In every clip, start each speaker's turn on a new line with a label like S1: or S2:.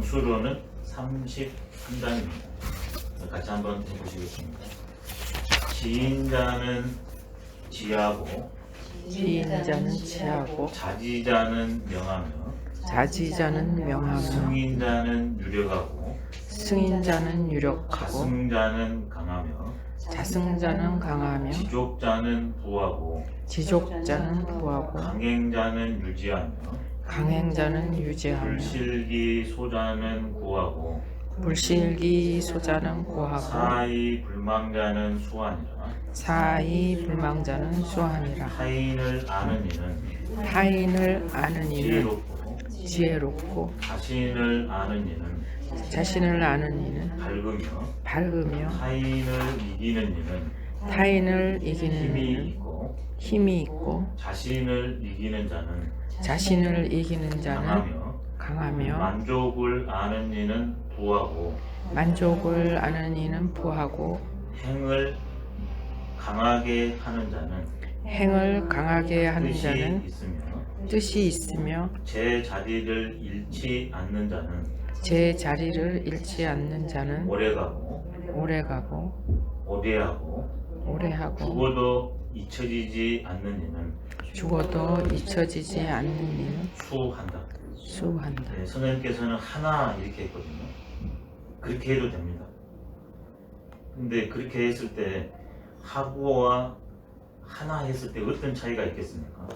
S1: 정수로는 31장입니다. 같이 한번 해보시겠습니다. 지인자는 지하고
S2: 지인자는 지하고
S1: 자지자는 명하며
S2: 자지자는 명하며
S1: 승인자는 유력하고
S2: 승인자는 유력하고
S1: 자승자는 강하며
S2: 자승자는 강하며
S1: 지족자는 부하고
S2: 지족자는 부하고
S1: 강행자는 유지하며
S2: 강행자는 유지하며
S1: 불실기 소자는 구하고
S2: 불실기 소자는 고하고
S1: 사이 불망자는 수하니라.
S2: 사이 불망자는 수하니라.
S1: 타인을 아는 이는
S2: 타인을 아는 이는
S1: 지혜롭고
S2: 지혜롭고
S1: 자신을 아는 이는
S2: 자신을 아는 이는
S1: 밝으며
S2: 밝으며
S1: 타인을 이기는 이는
S2: 타인을 이기는
S1: 힘이
S2: 이는
S1: 있고
S2: 힘이 있고
S1: 자신을 이기는 자는
S2: 자신을 이기는 자는
S1: 강하며
S2: 강하며
S1: 만족을 아는 이는 부하고
S2: 만족을 아는 이는 부하고
S1: 행을 강하게 하는 자는
S2: 행을 강하게 하는
S1: 뜻이
S2: 자는
S1: 있으며
S2: 뜻이 있으며
S1: 제 자리를 잃지 않는 자는
S2: 제 자리를 잃지 않는 자는
S1: 오래가고
S2: 오래가고
S1: 오대하고
S2: 오래하고
S1: 죽어도 잊혀지지 않는 이는
S2: 죽어도 잊혀지지 않는 이는
S1: 수한다.
S2: 수한다.
S1: 네, 선생님께서는 하나 이렇게 했거든요. 그렇게 해도 됩니다. 근데 그렇게 했을 때 하고와 하나 했을 때 어떤 차이가 있겠습니까?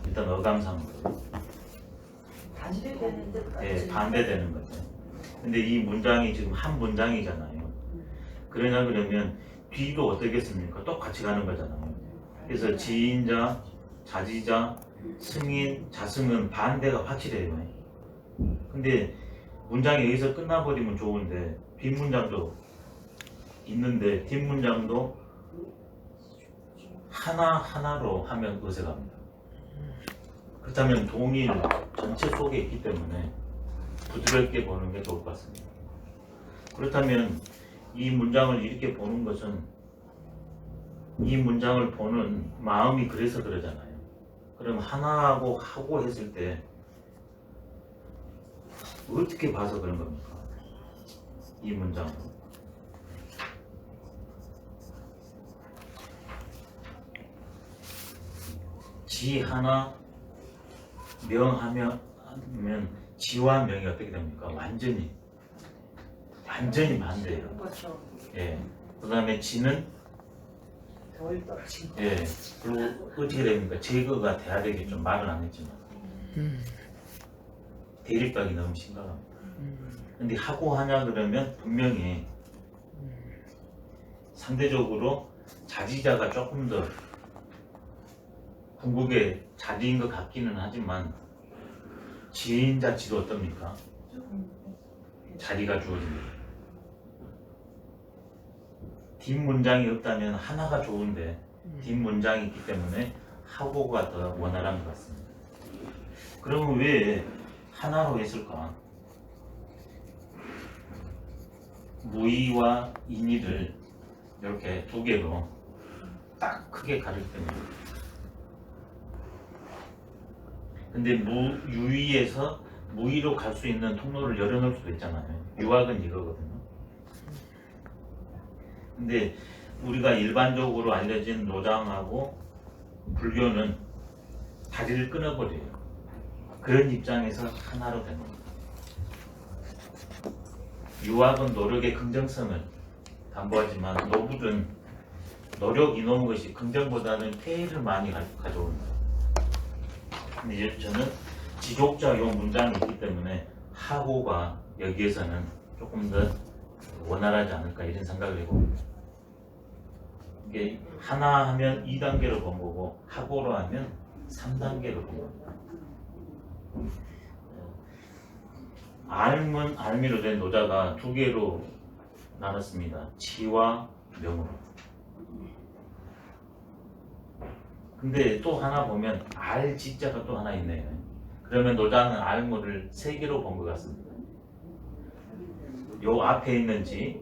S1: 일단 어감상으로 네, 반대되는 거죠. 근데 이 문장이 지금 한 문장이잖아요. 그러면 뒤도 어떻겠습니까? 똑같이 가는 거잖아요. 그래서 지인자, 자지자, 승인, 자승은 반대가 확실해요. 근데 문장이 여기서 끝나버리면 좋은데 뒷문장도 있는데 뒷문장도 하나하나로 하면 어색합니다. 그렇다면 동일 전체 속에 있기 때문에 부드럽게 보는 게 좋을 것 같습니다. 그렇다면 이 문장을 이렇게 보는 것은 이 문장을 보는 마음이 그래서 그러잖아요. 그럼 하나하고 하고 했을 때 어떻게 봐서 그런 겁니까? 이 문장을 지 하나 명하면 지와 명이 어떻게 됩니까? 완전히 반대예요. 예. 그다음에 지는 예. 그리고 어떻게 됩니까? 제거가 돼야 되겠죠. 말은 안 했지만 대립각이 너무 심각합니다. 근데 하고 하냐 그러면 분명히 상대적으로 자지자가 조금 더 궁극의 자리인 것 같기는 하지만 지인자 지도 어떻습니까? 자리가 주어집니다. 뒷문장이 없다면 하나가 좋은데 뒷문장이 있기 때문에 하고가 더 원활한 것 같습니다. 그러면 왜 하나로 했을까? 무의와 인의를 이렇게 두 개로 딱 크게 가릴 때입니다. 근데 유의에서 무의로 갈 수 있는 통로를 열어놓을 수도 있잖아요. 유학은 이거거든요. 근데 우리가 일반적으로 알려진 노장하고 불교는 다리를 끊어버려요. 그런 입장에서 하나로 된 겁니다. 유학은 노력의 긍정성을 담보하지만 노불은 노력 이놈 것이 긍정보다는 폐해를 많이 가져오는 거예요. 근데 이제 저는 지족자 요 문장이 있기 때문에 하고가 여기에서는 조금 더 원활하지 않을까 이런 생각을 해봅니다. 이게 하나 하면 2단계로 본 거고 하고로 하면 3단계로 본 겁니다. 알문, 알미로 된 노자가 두 개로 나눴습니다. 지와 명으로. 근데 또 하나 보면 알 지자가 또 하나 있네요. 그러면 노자는 알문을 세 개로 본 것 같습니다. 요 앞에 있는 지,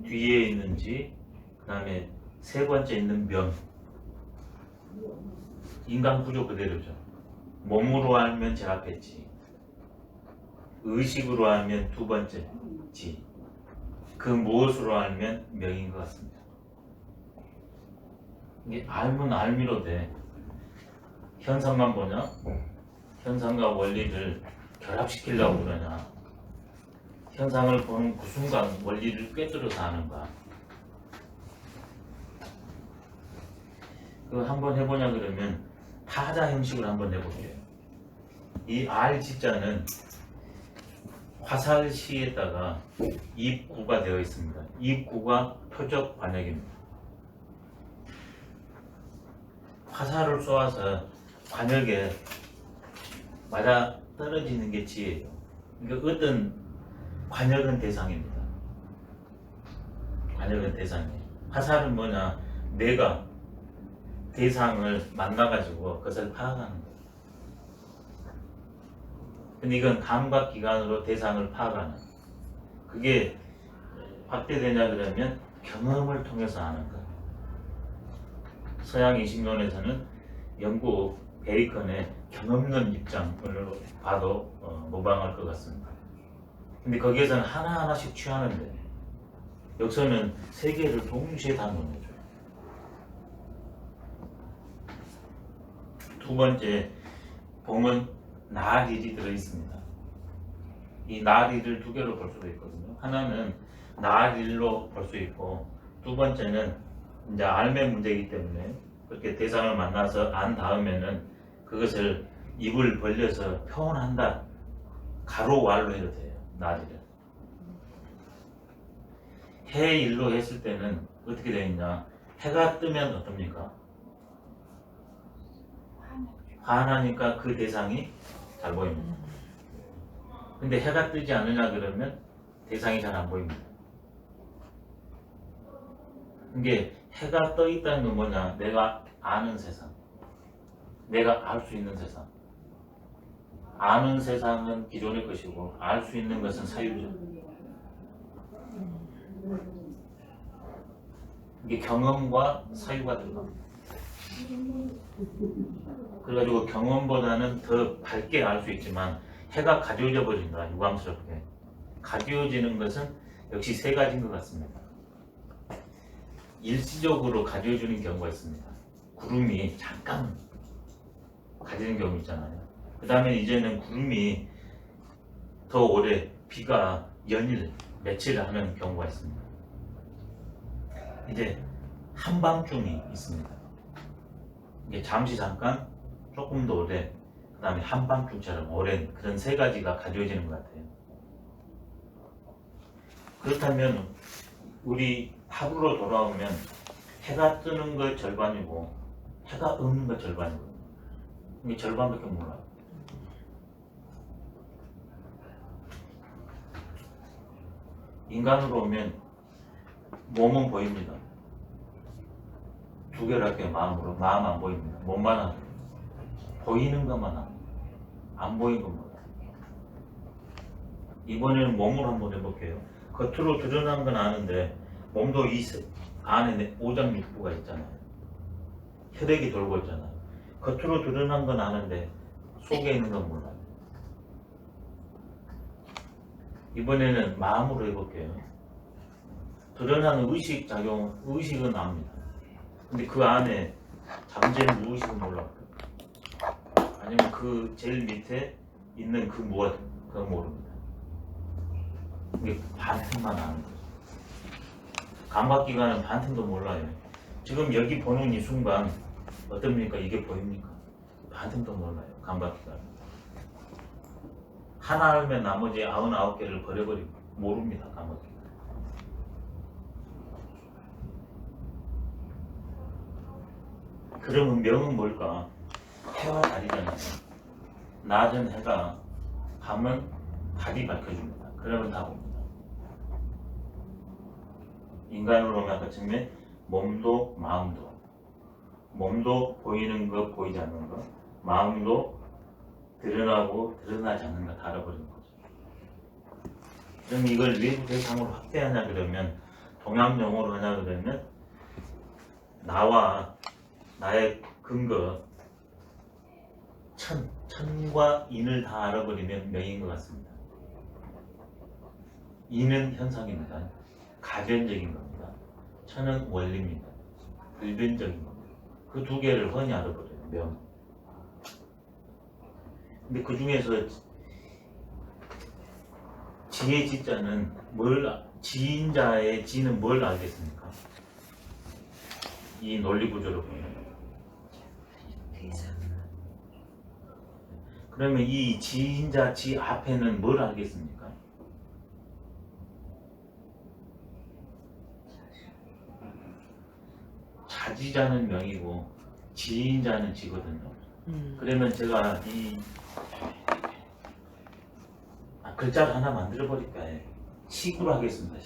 S1: 뒤에 있는 지, 그 다음에 세 번째 있는 명. 인간 구조 그대로죠. 몸으로 알면 제일 앞에 지, 의식으로 알면 두 번째 지, 그 무엇으로 알면 명인 것 같습니다. 이게 알면 알미로 돼. 현상만 보냐? 현상과 원리를 결합시키려고 그러냐? 현상을 보는 그 순간 원리를 꿰뚫어서 아는가? 그거 한번 해보냐 그러면 타자 형식으로 한번 해볼게요. 이 R 지자는 화살시에다가 입구가 되어 있습니다. 입구가 표적 관역입니다. 화살을 쏘아서 관역에 맞아 떨어지는 게 지예요. 그러니까 어떤 관역은 대상입니다. 관역은 대상이에요. 화살은 뭐냐? 내가 대상을 만나가지고 그것을 파악하는 거예요. 근데 이건 감각기관으로 대상을 파악하는 거예요. 그게 확대되냐 그러면 경험을 통해서 아는 거예요. 서양 인식론에서는 영국 베이컨의 경험론 입장을 봐도 모방할 것 같습니다. 근데 거기에서는 하나하나씩 취하는데 여기서는 세 개를 동시에 다 논해줘요. 두 번째 보면 나릴이 들어있습니다. 이 나릴을 두 개로 볼 수도 있거든요. 하나는 나릴로 볼 수 있고, 두 번째는 이제 알매 문제이기 때문에 그렇게 대상을 만나서 안 다음에는 그것을 입을 벌려서 표현한다. 가로 왈로 해도 돼요. 나릴을. 해일로 했을 때는 어떻게 되어 있냐? 해가 뜨면 어떻습니까? 환하니까 그 대상이 잘 보입니다. 근데 해가 뜨지 않느냐 그러면 대상이 잘 안 보입니다. 이게 해가 떠 있다는 건 뭐냐? 내가 아는 세상, 내가 알 수 있는 세상. 아는 세상은 기존의 것이고 알 수 있는 것은 사유죠. 이게 경험과 사유가 들어갑니다. 그래가지고 경험보다는 더 밝게 알 수 있지만 해가 가져져 버린다. 유감스럽게 가져지는 것은 역시 세 가지인 것 같습니다. 일시적으로 가져주는 경우가 있습니다. 구름이 잠깐 가지는 경우 있잖아요. 그 다음에 이제는 구름이 더 오래, 비가 연일 며칠 하는 경우가 있습니다. 이제 한밤중이 있습니다. 이게 잠시 잠깐, 조금 더 오래, 그 다음에 한밤중처럼 오랜 그런 세 가지가 가져지는 것 같아요. 그렇다면 우리 하루로 돌아오면 해가 뜨는 것 절반이고 해가 없는 것 절반이거든요. 이게 절반밖에 몰라요. 인간으로 오면 몸은 보입니다. 두 개를 할게요. 마음으로. 마음 안 보입니다. 몸만 하죠. 보이는 것만 합니다. 안 보이는 것만. 이번에는 몸으로 한번 해볼게요. 겉으로 드러난 건 아는데 몸도 이 안에 오장육부가 있잖아요. 혈액이 돌고 있잖아요. 겉으로 드러난 건 아는데 속에 있는 건 몰라요. 이번에는 마음으로 해볼게요. 드러나는 의식은 압니다. 근데 그 안에 잠재는 무의식은 몰라요. 아니면 그 제일 밑에 있는 그 무엇, 그건 모릅니다. 이게 반틈만 아는 거죠. 감각기관은 반틈도 몰라요. 지금 여기 보는 이 순간 어떻습니까? 이게 보입니까? 반틈도 몰라요. 감각기관. 하나 알면 나머지 99개를 버려버리고 모릅니다. 감각기관. 그러면 명은 뭘까? 해와 달이잖아요. 낮은 해가, 밤은 달이 밝혀줍니다. 그러면 다 봅니다. 인간으로 오면 아까 처음에 몸도 몸도 보이는 것, 보이지 않는 것, 마음도 드러나고 드러나지 않는 것 다 알아버리는 거죠. 그럼 이걸 외부 대상으로 확대하냐 그러면, 동양 용어로 하냐 그러면 나와 나의 근거, 천과 인을 다 알아버리면 명인 것 같습니다. 이는 현상입니다. 가변적인 겁니다. 천은 원리입니다. 불변적인 겁니다. 그 두 개를 흔히 알아버려요. 명. 근데 그 중에서 지의 지자는 지인자의 지는 뭘 알겠습니까? 이 논리 구조를 보면. 그러면 이 지인자 지 앞에는 뭘 알겠습니까? 자지자는 명이고 지인자는 지거든요. 그러면 제가 이 글자를 하나 만들어 버릴까요? 식으로 하겠습니다.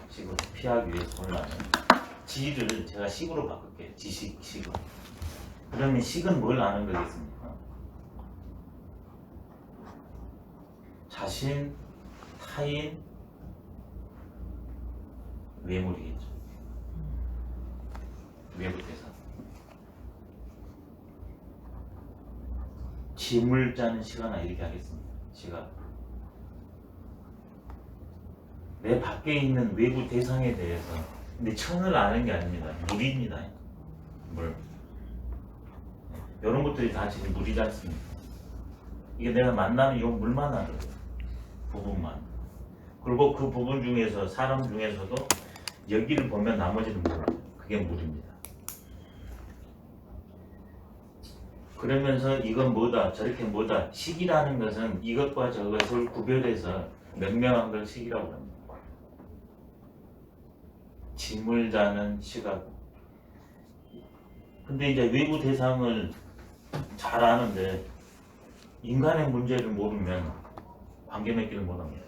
S1: 식으로 피하기 위해서 혼란을. 지를 제가 식으로 바꿀게요. 식으로. 그러면 식은 뭘 아는 거겠습니까? 자신, 타인, 외물이겠죠. 외부 대상. 지물자는 시간아 이렇게 하겠습니다. 시각. 내 밖에 있는 외부 대상에 대해서. 근데 천을 아는 게 아닙니다. 물입니다. 물. 이런 것들이 다 지금 물이지 않습니까? 이게 내가 만나는 이 물만 알아요. 부분만. 그리고 그 부분 중에서 사람 중에서도 여기를 보면 나머지는 몰라요. 그게 물입니다. 그러면서 이건 뭐다 저렇게 뭐다 식이라는 것은 이것과 저것을 구별해서 명명한 걸 식이라고 합니다. 지물자는 식하고. 근데 이제 외부 대상을 잘 아는데 인간의 문제를 모르면 관계 맺기를 못합니다.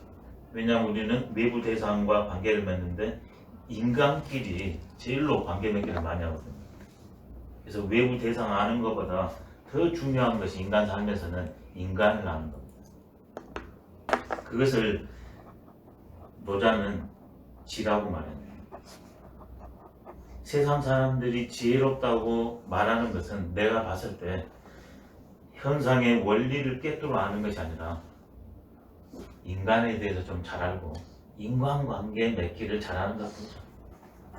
S1: 왜냐하면 우리는 외부 대상과 관계를 맺는데 인간끼리 제일로 관계 맺기를 많이 하거든요. 그래서 외부 대상 아는 것보다 더 중요한 것이 인간 삶에서는 인간을 아는 겁니다. 그것을 노자는 지라고 말합니다. 세상 사람들이 지혜롭다고 말하는 것은 내가 봤을 때 현상의 원리를 꿰뚫어 아는 것이 아니라 인간에 대해서 좀 잘 알고 인간관계 맺기를 잘하는 것 같습니다.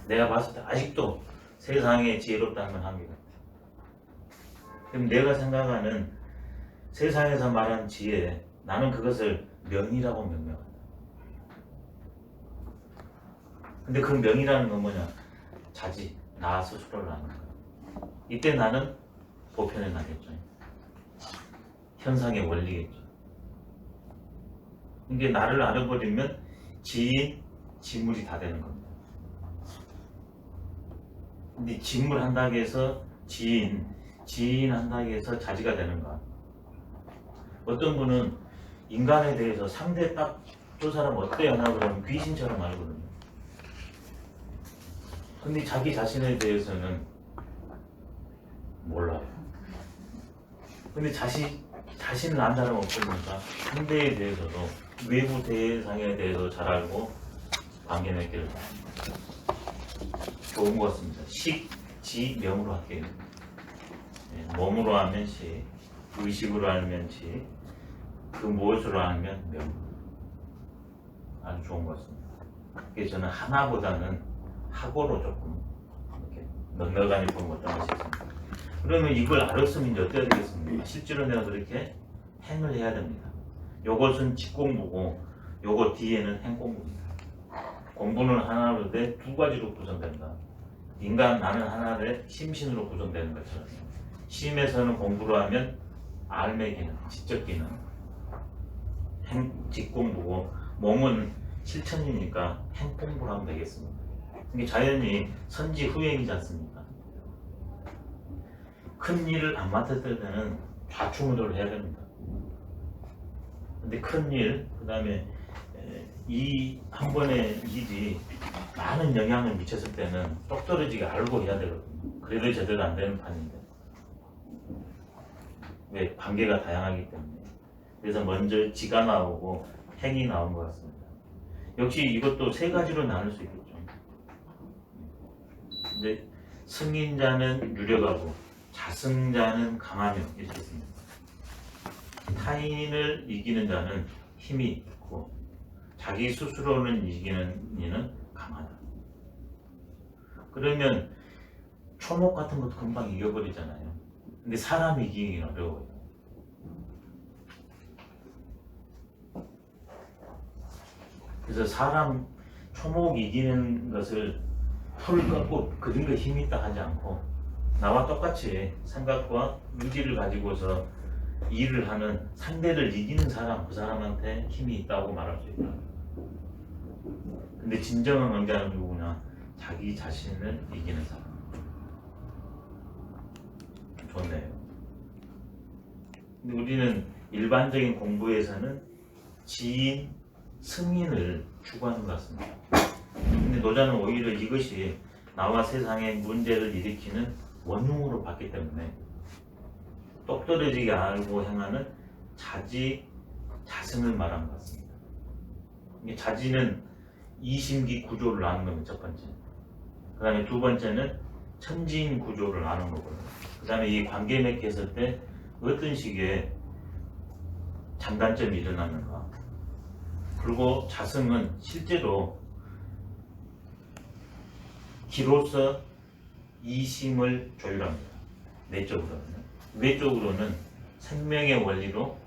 S1: 내가 봤을 때 아직도 세상에 지혜롭다는 건 한계가 있다. 그럼 내가 생각하는 세상에서 말하는 지혜, 나는 그것을 명이라고 명명한다. 근데 그 명이라는 건 뭐냐? 자지, 나 스스로를 아는 거야. 이때 나는 보편에 나겠죠. 현상의 원리겠죠. 이게 나를 알아버리면 지인, 지물이 다 되는 겁니다. 근데 지물 한다고 해서 지인 한다고 해서 자지가 되는가? 어떤 분은 인간에 대해서 상대 딱 저 사람 어때요? 하나 그러면 귀신처럼 알거든요. 근데 자기 자신에 대해서는 몰라요. 근데 자신을 안 사람 없으니까 상대에 대해서도 외부 대상에 대해서 잘 알고 관계 맺기를 좋은 것 같습니다. 식, 지, 명으로 할게요. 몸으로 하면 식, 의식으로 하면 지, 그 무엇으로 하면 명. 아주 좋은 것 같습니다. 그래서 저는 하나보다는 하고로 조금 이렇게 넉넉하니 보는 것도 하시겠습니다. 그러면 이걸 알았으면 이제 어떻게 되겠습니까? 실제로 내가 그렇게 행을 해야 됩니다. 요것은 직공부고 요거 뒤에는 행공부입니다. 공부는 하나로 돼 두 가지로 구성된다. 인간 나는 하나의 심신으로 구성되는 것처럼 심에서는 공부를 하면 알매 기능, 지적 기능, 직공부고 몸은 실천이니까 행공부를 하면 되겠습니다. 이게 자연히 선지 후행이지 않습니까? 큰 일을 안 맡을 때는 좌충우돌을 해야 됩니다. 근데 큰 일, 그 다음에 이 한 번의 일이 많은 영향을 미쳤을 때는 똑 떨어지게 알고 해야 되거든요. 그래도 제대로 안 되는 판인데. 왜? 관계가 다양하기 때문에. 그래서 먼저 지가 나오고 행이 나온 것 같습니다. 역시 이것도 세 가지로 나눌 수 있겠죠. 근데 승인자는 유력하고 자승자는 강하며 이렇게 있습니다. 타인을 이기는 자는 힘이 있고 자기 스스로는 이기는 이는 강하다. 그러면 초목 같은 것도 금방 이겨버리잖아요. 근데 사람이 이기기 어려워요. 그래서 사람 초목 이기는 것을 풀 꺾고 그런 거 힘이 있다 하지 않고 나와 똑같이 생각과 의지를 가지고서 일을 하는 상대를 이기는 사람, 그 사람한테 힘이 있다고 말할 수 있다. 근데 진정한 강자는 누구냐? 자기 자신을 이기는 사람. 좋네요. 근데 우리는 일반적인 공부에서는 지인, 승인을 추구하는 것 같습니다. 근데 노자는 오히려 이것이 나와 세상에 문제를 일으키는 원흉으로 봤기 때문에 똑 떨어지게 알고 행하는 자지, 자승을 말한 것 같습니다. 이게 자지는 이심기 구조를 아는 겁니다. 첫 번째. 그 다음에 두 번째는 천지인 구조를 아는 거고요. 그 다음에 이 관계 맺기 했을 때 어떤 식의 장단점이 일어나는가. 그리고 자승은 실제로 기로서 이심을 조율합니다. 내적으로는. 외적으로는 생명의 원리로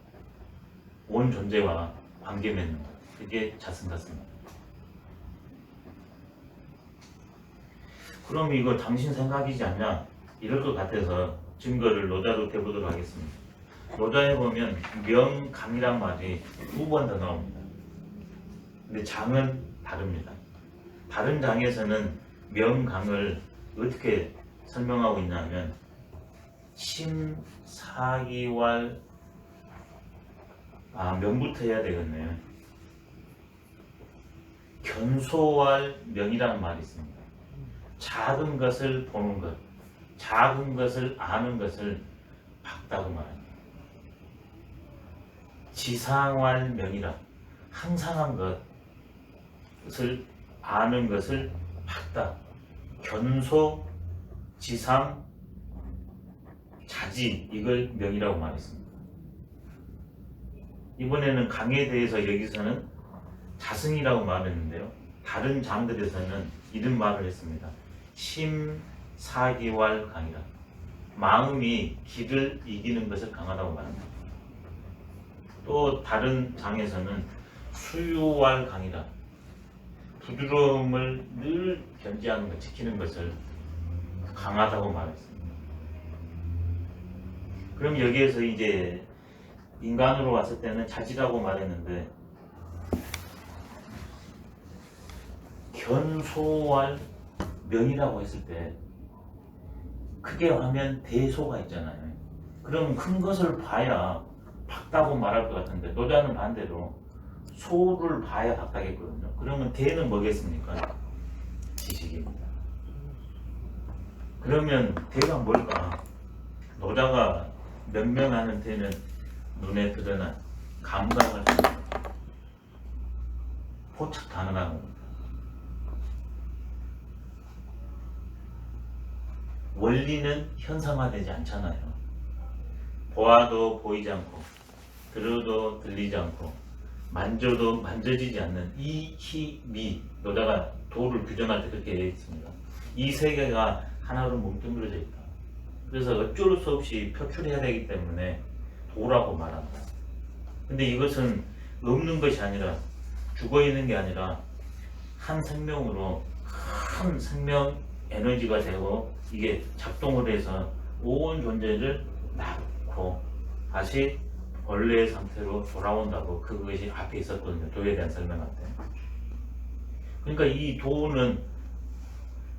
S1: 온 존재와 관계 맺는 것. 그게 자승 같습니다. 그럼 이거 당신 생각이지 않냐? 이럴 것 같아서 증거를 노자로 대보도록 하겠습니다. 노자에 보면 명강이란 말이 2번 더 나옵니다. 근데 장은 다릅니다. 다른 장에서는 명강을 어떻게 설명하고 있냐면 심사기왈 명부터 해야 되겠네요. 견소왈 명이라는 말이 있습니다. 작은 것을 보는 것, 작은 것을 아는 것을 밝다고 말합니다. 지상왈 명이라 항상한 것을 아는 것을 밝다. 견소, 지상, 자지 이걸 명이라고 말했습니다. 이번에는 강에 대해서 여기서는 자승이라고 말했는데요. 다른 장들에서는 이런 말을 했습니다. 심사기왈 강이라. 마음이 기를 이기는 것을 강하다고 말합니다. 또 다른 장에서는 수유왈 강이라. 부드러움을 늘 견지하는 것, 지키는 것을 강하다고 말했습니다. 그럼 여기에서 이제 인간으로 왔을 때는 자지라고 말했는데 견소왈 명이라고 했을 때 크게 하면 대소가 있잖아요. 그럼 큰 것을 봐야 밝다고 말할 것 같은데 노자는 반대로 소를 봐야 밝다겠거든요. 그러면 대는 뭐겠습니까? 지식입니다. 그러면 대가 뭘까? 노자가 명명하는 대는 눈에 드러난 감각을 포착 가능한 겁니다. 원리는 현상화되지 않잖아요. 보아도 보이지 않고 들어도 들리지 않고 만져도 만져지지 않는 이, 히, 미. 노자가 도를 규정할 때 그렇게 얘기했습니다. 이 세 개가 하나로 뭉뚱그려져 있다. 그래서 어쩔 수 없이 표출해야 되기 때문에 도라고 말한다. 근데 이것은 없는 것이 아니라 죽어있는 게 아니라 한 생명으로 큰 생명 에너지가 되고 이게 작동을 해서 온 존재를 낳고 다시 원래의 상태로 돌아온다고 그것이 앞에 있었거든요. 도에 대한 설명할 때. 그러니까 이 도는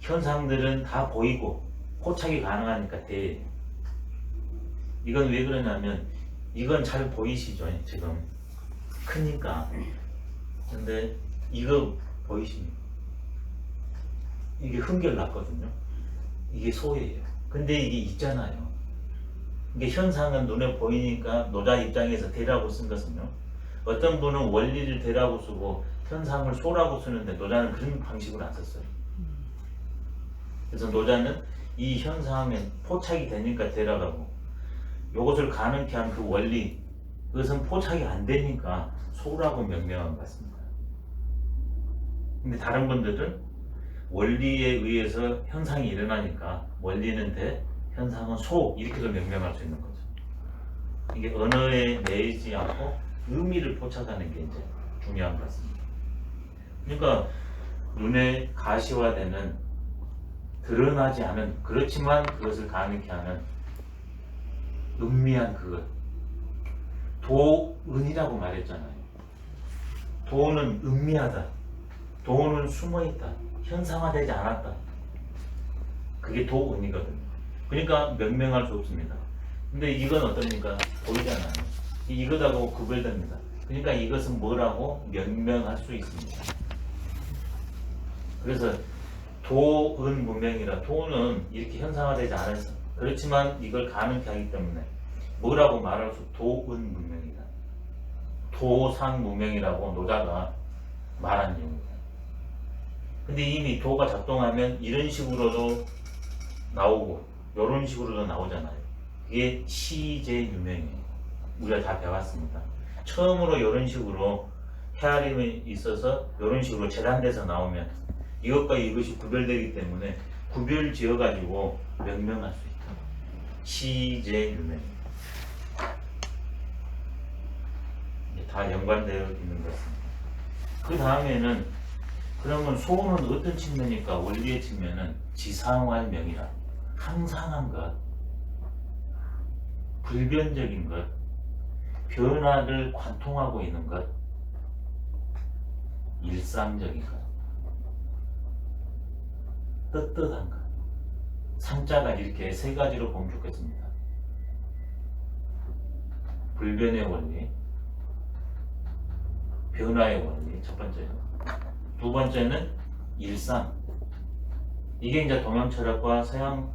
S1: 현상들은 다 보이고 포착이 가능하니까 돼. 이건 왜 그러냐면 이건 잘 보이시죠? 지금 크니까. 근데 이거 보이십니까? 이게 흥결났거든요. 이게 소예요. 근데 이게 있잖아요. 이게 현상은 눈에 보이니까 노자 입장에서 대라고 쓴 것은요. 어떤 분은 원리를 대라고 쓰고 현상을 소라고 쓰는데 노자는 그런 방식으로 안 썼어요. 그래서 노자는 이 현상은 포착이 되니까 대라고 이것을 가능케 한 그 원리 그것은 포착이 안 되니까 소라고 명명한 것 같습니다. 근데 다른 분들은 원리에 의해서 현상이 일어나니까 원리는 대, 현상은 소 이렇게도 명명할 수 있는 거죠. 이게 언어에 내지 않고 의미를 포착하는 게 이제 중요한 것 같습니다. 그러니까 눈에 가시화되는 드러나지 않은 그렇지만 그것을 가능케 하는 은미한 그것 도은이라고 말했잖아요. 도는 은미하다. 도는 숨어있다. 현상화되지 않았다. 그게 도은이거든요. 그러니까 명명할 수 없습니다. 근데 이건 어떻습니까? 보이잖아요. 이것하고 구별됩니다. 그러니까 이것은 뭐라고 명명할 수 있습니다. 그래서 도은 문명이라 도는 이렇게 현상화되지 않았어. 그렇지만 이걸 가능케 하기 때문에 뭐라고 말할 수 도은 문명이다. 도상 문명이라고 노자가 말한 이유입니다. 근데 이미 도가 작동하면 이런 식으로도 나오고 이런 식으로도 나오잖아요. 그게 시제 유명이에요. 우리가 다 배웠습니다. 처음으로 이런 식으로 헤아림이 있어서 이런 식으로 재단돼서 나오면 이것과 이것이 구별되기 때문에 구별 지어가지고 명명할 수 있다. 시제 유명. 다 연관되어 있는 것입니다. 그 다음에는 그러면 소는 어떤 측면일까? 원리의 측면은 지상활명이라 항상한 것, 불변적인 것, 변화를 관통하고 있는 것, 일상적인 것, 떳떳한 것. 상자가 이렇게 세 가지로 보면 좋겠습니다. 불변의 원리, 변화의 원리, 첫 번째로. 두 번째는 일상. 이게 이제 동양 철학과 서양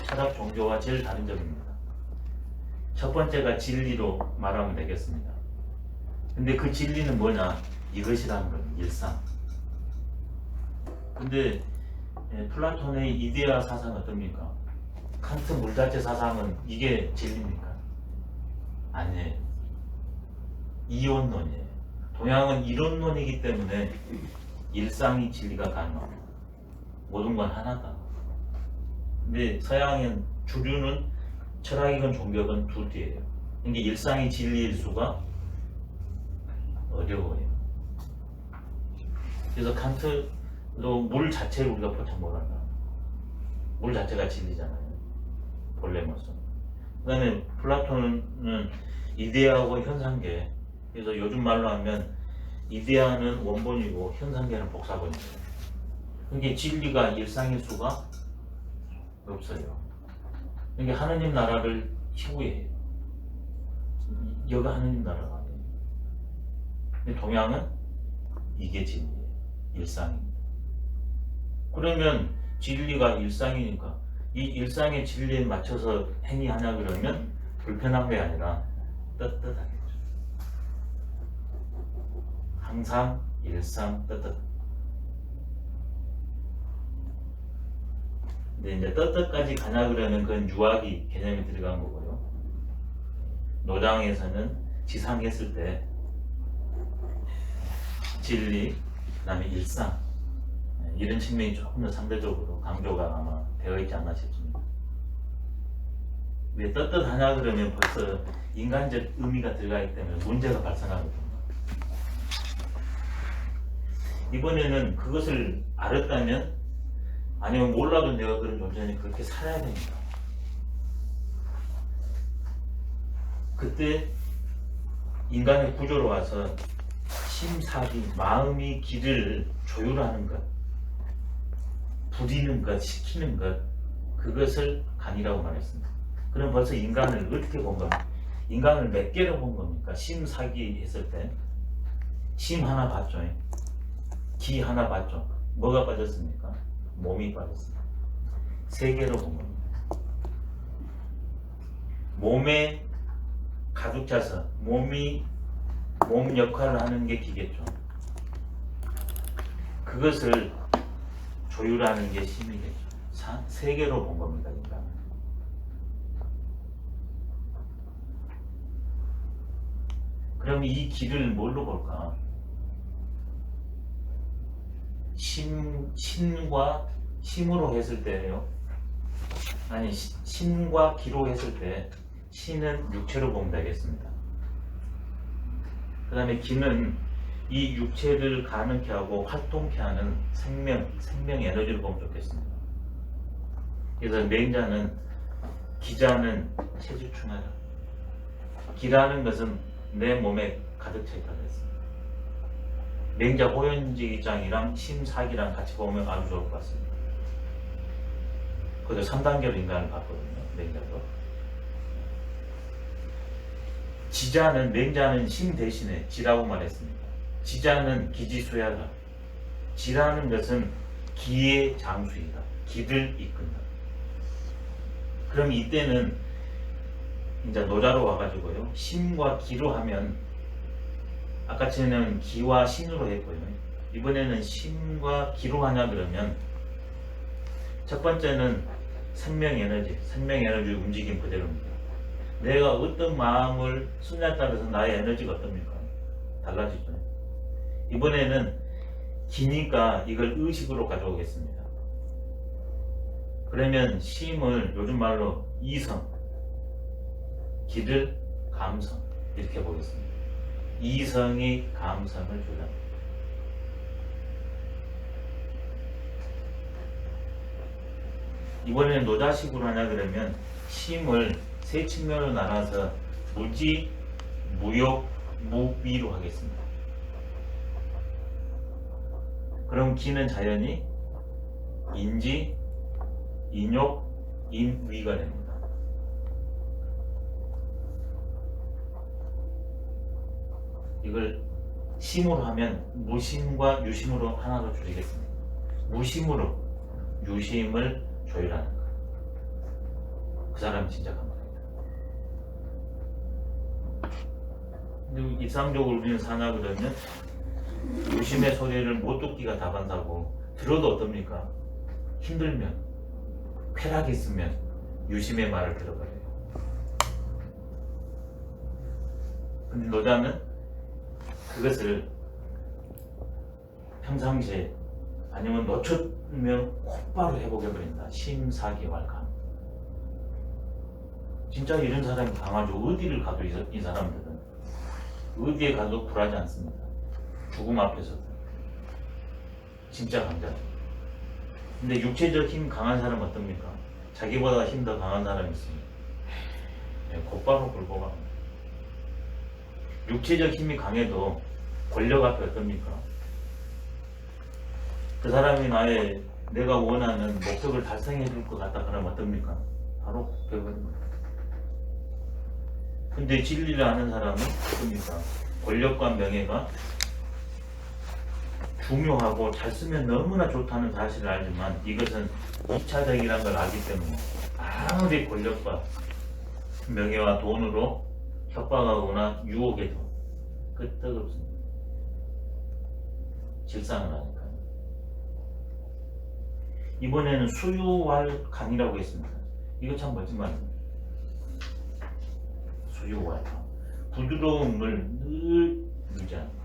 S1: 철학 종교와 제일 다른 점입니다. 첫 번째가 진리로 말하면 되겠습니다. 근데 그 진리는 뭐냐? 이것이라는 거예요. 일상. 근데 플라톤의 이데아 사상 어떻습니까? 칸트 물자체 사상은 이게 진리입니까? 아니에요. 이원론이에요. 동양은 이론론이기 때문에 일상이 진리가 가능합니다. 모든 건 하나다. 근데 서양은 주류는 철학이건 종교건 둘 뒤에요. 그러니까 일상이 진리일 수가 어려워요. 그래서 칸트도 물 자체를 우리가 포착 못한다. 물 자체가 진리잖아요. 본래로서. 그 다음에 플라톤은 이데아하고 현상계. 그래서 요즘 말로 하면 이데아는 원본이고 현상계는 복사본이에요. 그러니까 진리가 일상일 수가 없어요. 그러니까 하느님 나라를 희구해요. 여가 하느님 나라가 아니에요. 근데 동양은 이게 진리예요. 일상입니다. 그러면 진리가 일상이니까 이 일상의 진리에 맞춰서 행위하냐 그러면 불편한 게 아니라 떳떳하겠죠. 항상 일상 떳떳. 근데 이제 떳떳까지 가냐 그러면 그건 유학이 개념이 들어간 거고요. 노장에서는 지상했을 때 진리, 그다음에 일상 이런 측면이 조금 더 상대적으로 강조가 아마 되어 있지 않나 싶습니다. 왜 떳떳하냐 그러면 벌써 인간적 의미가 들어가기 때문에 문제가 발생하거든요. 이번에는 그것을 알았다면 아니면 몰라도 내가 그런 존재니 그렇게 살아야 됩니다. 그때 인간의 구조로 와서 심사기, 마음이 길을 조율하는 것, 부리는 것, 시키는 것, 그것을 간이라고 말했습니다. 그럼 벌써 인간을 어떻게 본 겁니까? 인간을 몇 개로 본 겁니까? 심사기 했을 때 심 하나 봤죠. 기 하나 봤죠. 뭐가 빠졌습니까? 몸이 빠졌습니다. 세 개로 본 겁니다. 몸에 가득 차서 몸 역할을 하는 게 기겠죠. 그것을 조율하는 게 심이겠죠. 세 개로 본 겁니다. 인간은. 그럼 이 길을 뭘로 볼까? 신과 심으로 했을 때예요. 아니 신과 기로 했을 때 신은 육체로 보면 되겠습니다. 그 다음에 기는 이 육체를 가능케 하고 활동케 하는 생명 에너지를 보면 좋겠습니다. 그래서 맹자는 기자는 체주충하라. 기라는 것은 내 몸에 가득 차 있다고 했습니다. 맹자 호연지장이랑 심사기랑 같이 보면 아주 좋을 것 같습니다. 그래서 3단계로 인간을 봤거든요. 맹자도. 지자는 맹자는 심 대신에 지라고 말했습니다. 지자는 기지수야다. 지라는 것은 기의 장수이다. 기를 이끈다. 그럼 이때는 이제 노자로 와가지고요. 심과 기로 하면 아까 전에는 기와 신으로 했고요. 이번에는 심과 기로 하냐 그러면 첫 번째는 생명 에너지 움직임 그대로입니다. 내가 어떤 마음을 쓰냐에 따라서 나의 에너지가 어떻습니까? 달라지죠. 이번에는 기니까 이걸 의식으로 가져오겠습니다. 그러면 심을 요즘 말로 이성, 기를 감성 이렇게 보겠습니다. 이성이 감성을 조장합니다. 이번에는 노자식으로 하냐 그러면 심을 세 측면으로 나눠서 무지, 무욕, 무위로 하겠습니다. 그럼 기는 자연히 인지, 인욕, 인위가 됩니다. 이걸 심으로 하면 무심과 유심으로 하나로 줄이겠습니다. 무심으로 유심을 조율하는 것. 그 사람이 진짜 강합니다. 근데 일상적으로 우리는 사나 그러면 유심의 소리를 못 듣기가 다반사고 들어도 어떻습니까? 힘들면 쾌락이 있으면 유심의 말을 들어버려요. 근데 노자는 그것을 평상시에 아니면 놓쳤으면 곧바로 회복해버린다. 심사기왈감. 진짜 이런 사람이 강하죠. 어디를 가도 이 사람들은 어디에 가도 굴하지 않습니다. 죽음 앞에서도 진짜 강자. 근데 육체적 힘 강한 사람 어떻습니까? 자기보다 힘 더 강한 사람이 있습니다. 네, 곧바로 굴고 갑니다. 육체적 힘이 강해도 권력 앞에 어떻습니까? 그 사람이 내가 원하는 목적을 달성해 줄 것 같다 그러면 어떻습니까? 바로 배워버립니다. 근데 진리를 아는 사람은 어떻습니까? 권력과 명예가 중요하고 잘 쓰면 너무나 좋다는 사실을 알지만 이것은 2차적이라는 걸 알기 때문에 아무리 권력과 명예와 돈으로 협박하거나 유혹해도 끄떡없습니다. 질상을 하니까요. 이번에는 수유활강이라고 했습니다. 이거 참 멋진 말입니다. 수유활강. 부드러움을 늘 유지하는 것.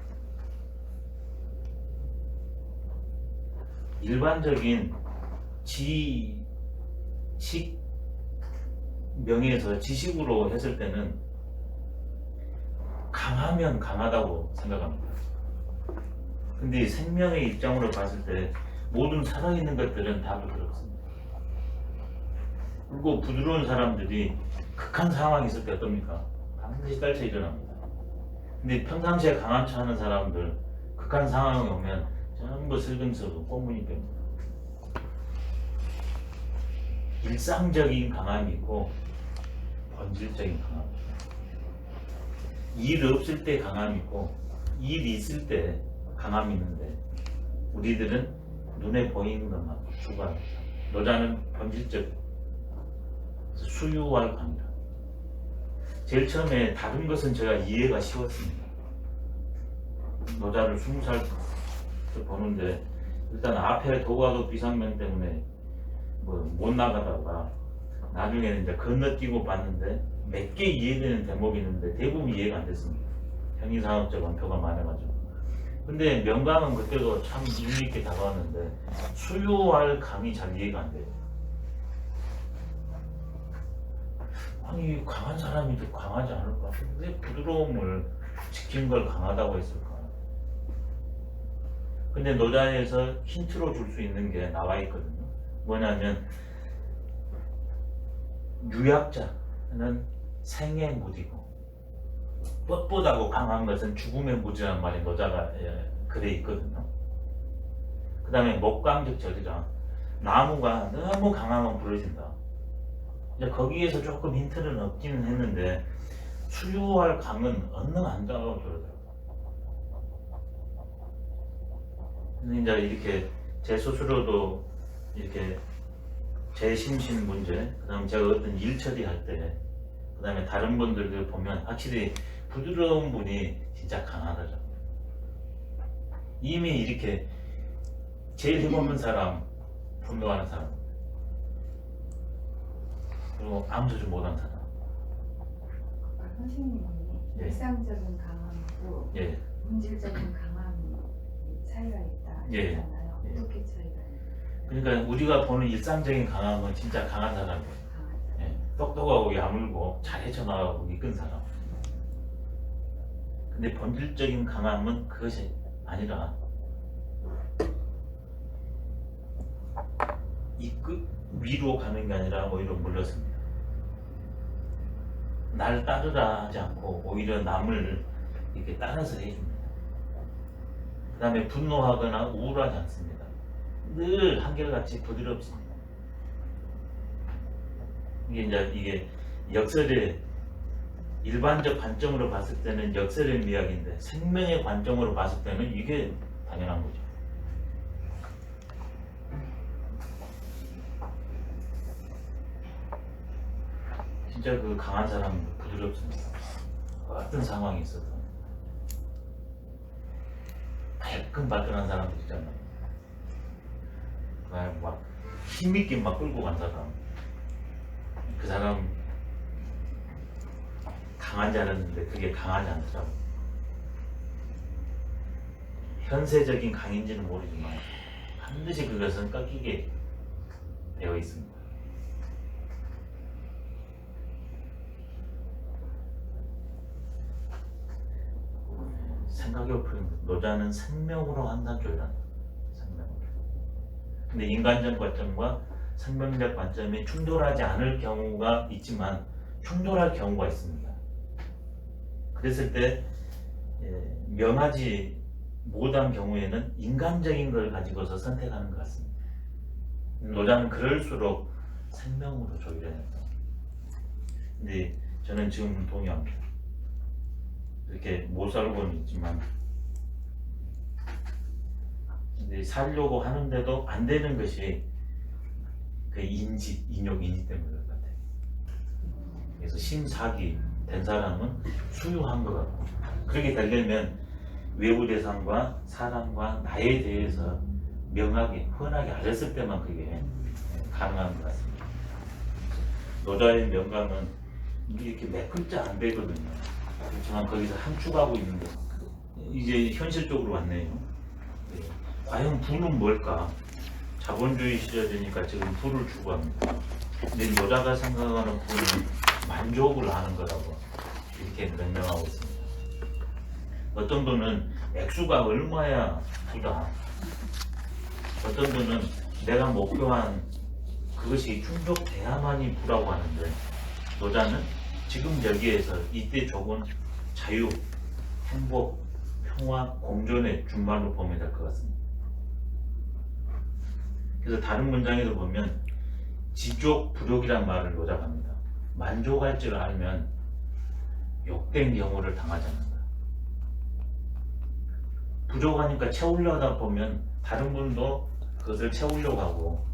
S1: 일반적인 지식 명예에서 지식으로 했을 때는 강하면 강하다고 생각합니다. 근데 생명의 입장으로 봤을 때 모든 살아있는 것들은 다 부드럽습니다. 그리고 부드러운 사람들이 극한 상황이 있을 때 어떻습니까? 반드시 떨쳐 일어납니다. 근데 평상시에 강한 척 하는 사람들 극한 상황이 오면 전부 슬금슬금 꽁무니 뺍니다. 일상적인 강함이 있고 본질적인 강함. 일 없을 때 강함이 있고 일 있을 때 강함이 있는데 우리들은 눈에 보이는 것만 추구합니다. 노자는 본질적 수유활강이다. 제일 처음에 다른 것은 제가 이해가 쉬웠습니다. 노자를 20살 보는데 일단 앞에 도가도 비상명 때문에 못 나가다가 나중에는 이제 건너뛰고 봤는데 몇 개 이해되는 대목이 있는데 대부분 이해가 안 됐습니다. 형이상학적 원표가 많아가지고. 근데 명강은 그때도 참 의미 있게 다가왔는데 수요할 강이 잘 이해가 안 돼요. 아니 강한 사람이 더 강하지 않을까? 왜 부드러움을 지킨 걸 강하다고 했을까? 근데 노자에서 힌트로 줄 수 있는 게 나와 있거든요. 뭐냐면 유약자는 생에 무디고 뻣뻣하고 강한 것은 죽음의 무지라는 말이 노자가 글에 있거든요. 그 다음에 목강적 절이라 나무가 너무 강하면 부러진다. 이제 거기에서 조금 힌트를 얻기는 했는데 수유할 강은 언능한다고 그러더라고요. 근데 이제 이렇게 제 스스로도 이렇게 제 심신 문제, 그다음에 제가 어떤 일 처리할 때, 그다음에 다른 분들을 보면 확실히 부드러운 분이 진짜 강하더라고요. 이미 이렇게 제일 힘없는 사람, 분노하는 사람, 그리고 아무 소리 못하는 사람.
S3: 선생님이
S1: 예.
S3: 일상적인 강함하고
S1: 예,
S3: 본질적인 강함이 차이가 있다
S1: 예.
S3: 했잖아요.
S1: 예.
S3: 어떻게 차이가 있나요?
S1: 그러니까 우리가 보는 일상적인 강함은 진짜 강한 사람이에요.
S3: 강한
S1: 예, 똑똑하고 야물고 잘 헤쳐나가고 이끈 사람. 근데 본질적인 강함은 그것이 아니라 이 끝 위로 가는 게 아니라 오히려 물러섭니다. 날 따르라 하지 않고 오히려 남을 이렇게 따라서 해줍니다. 그 다음에 분노하거나 우울하지 않습니다. 늘 한결같이 부드럽습니다. 이게 역설의 일반적 관점으로 봤을 때는 역설의 미학인데 생명의 관점으로 봤을 때는 이게 당연한 거죠. 진짜 그 강한 사람은 부드럽습니다. 어떤 상황이 있어도 발끈발끈한 사람들 있잖아요. 그냥 막 힘있게 막 끌고 간 사람, 그 사람 강하지 않았는데 그게 강하지 않더라고. 현세적인 강인지는 모르지만 반드시 그것은 꺾이게 되어 있습니다. 생각해보면 노자는 생명으로 한산조이란다. 생명으로. 근데 인간적 관점과 생명적 관점이 충돌하지 않을 경우가 있지만 충돌할 경우가 있습니다. 그랬을 때 명하지 못한 경우에는 인간적인 걸 가지고서 선택하는 것 같습니다. 노자는 그럴수록 생명으로 조율해낸다. 근데 저는 지금 동의합니다. 이렇게 못 살고는 있지만 근데 살려고 하는데도 안 되는 것이 그 인지, 인욕, 인지 때문인 것 같아요. 그래서 심사기 된 사람은 수유한 것 같고 그렇게 되려면 외부 대상과 사람과 나에 대해서 명하게, 훤하게 알았을 때만 그게 가능한 것 같습니다. 노자의 명강은 이렇게 몇 글자 안 되거든요. 그렇지만 거기서 함축하고 있는 거 이제 현실적으로 왔네요. 네. 과연 부는 뭘까? 자본주의 시절이니까 지금 부를 추구합니다. 근데 노자가 생각하는 부는 만족을 하는 거라고 이렇게 명명하고 있습니다. 어떤 분은 액수가 얼마야 부다. 어떤 분은 내가 목표한 그것이 충족돼야만이 부라고 하는데 노자는 지금 여기에서 이때 적은 자유, 행복, 평화, 공존의 준말로 보면 될 것 같습니다. 그래서 다른 문장에도 보면 지족, 부족이란 말을 노자가 합니다. 만족할 줄 알면 욕된 경우를 당하지 않는다. 부족하니까 채우려다 보면 다른 분도 그것을 채우려고 하고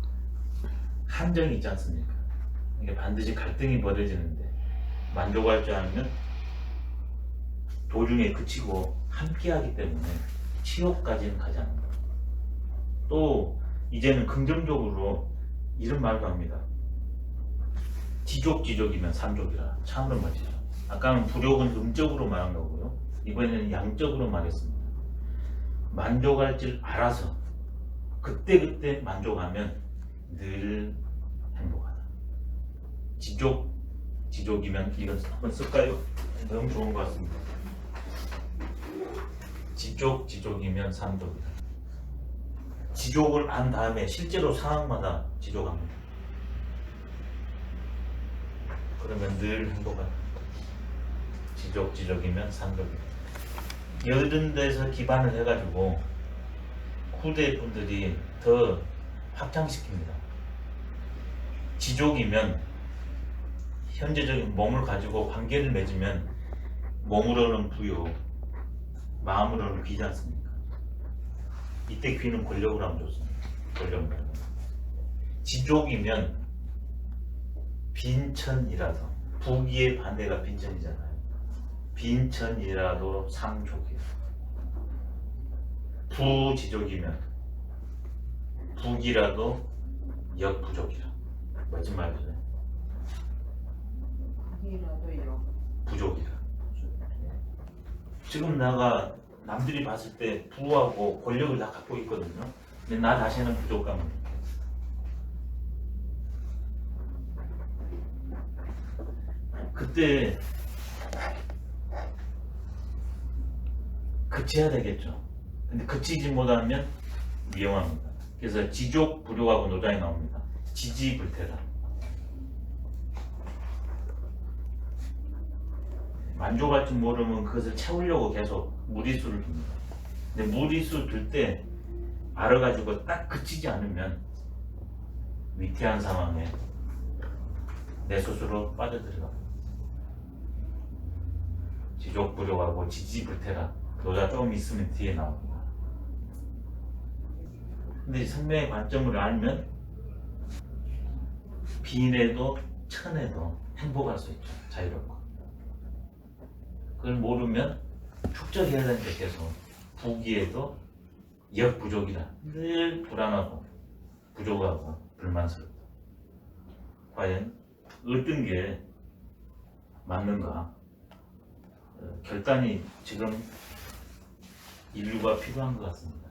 S1: 한정이 있지 않습니까? 이게 반드시 갈등이 벌어지는데 만족할 줄 알면 도중에 그치고 함께하기 때문에 치욕까지는 가지 않는다. 또 이제는 긍정적으로 이런 말도 합니다. 지족이면 삼족이라. 참으로 말이죠. 아까는 부족은 음적으로 말한 거고요. 이번에는 양적으로 말했습니다. 만족할 줄 알아서 그때그때 만족하면 늘 행복하다. 지족이면 이건 한번 쓸까요? 너무 좋은 것 같습니다. 지족이면 삼족이다. 지족을 한 다음에 실제로 상황마다 지족합니다. 그러면 늘 행복하다. 지족이면 삼족이다. 이런 데서 기반을 해가지고 후대 분들이 더 확장시킵니다. 지족이면 현재적인 몸을 가지고 관계를 맺으면 몸으로는 부요, 마음으로는 비지 않습니까? 이때 귀는 권력을 하면 좋습니다. 권력을. 지족이면 빈천이라서 부기의 반대가 빈천이잖아요. 빈천이라도 삼족이에요. 부지족이면 부기라도 역부족이라. 멋진 말이죠.
S3: 부기라도
S1: 부족이라. 지금 내가 남들이 봤을 때 부하고 권력을 다 갖고 있거든요. 근데 나 자신은 부족감을 느껴요. 그때 그쳐야 되겠죠. 근데 그치지 못하면 위험합니다. 그래서 지족, 부족하고 노장이 나옵니다. 지지불태다. 만족할 줄 모르면 그것을 채우려고 계속 무리수를 둡니다. 근데 무리수 둘 때 알아가지고 딱 그치지 않으면 위태한 상황에 내 스스로 빠져들어갑니다. 지족, 부족하고 지지불태라. 노자 조금 있으면 뒤에 나옵니다. 근데 생명의 관점을 알면 빈에도 천에도 행복할 수 있죠. 자유롭고. 그걸 모르면 축적해야 되는 게 계속 부기에도 역부족이라. 늘 불안하고 부족하고 불만스럽다. 과연 어떤 게 맞는가? 결단이 지금 인류가 필요한 것 같습니다.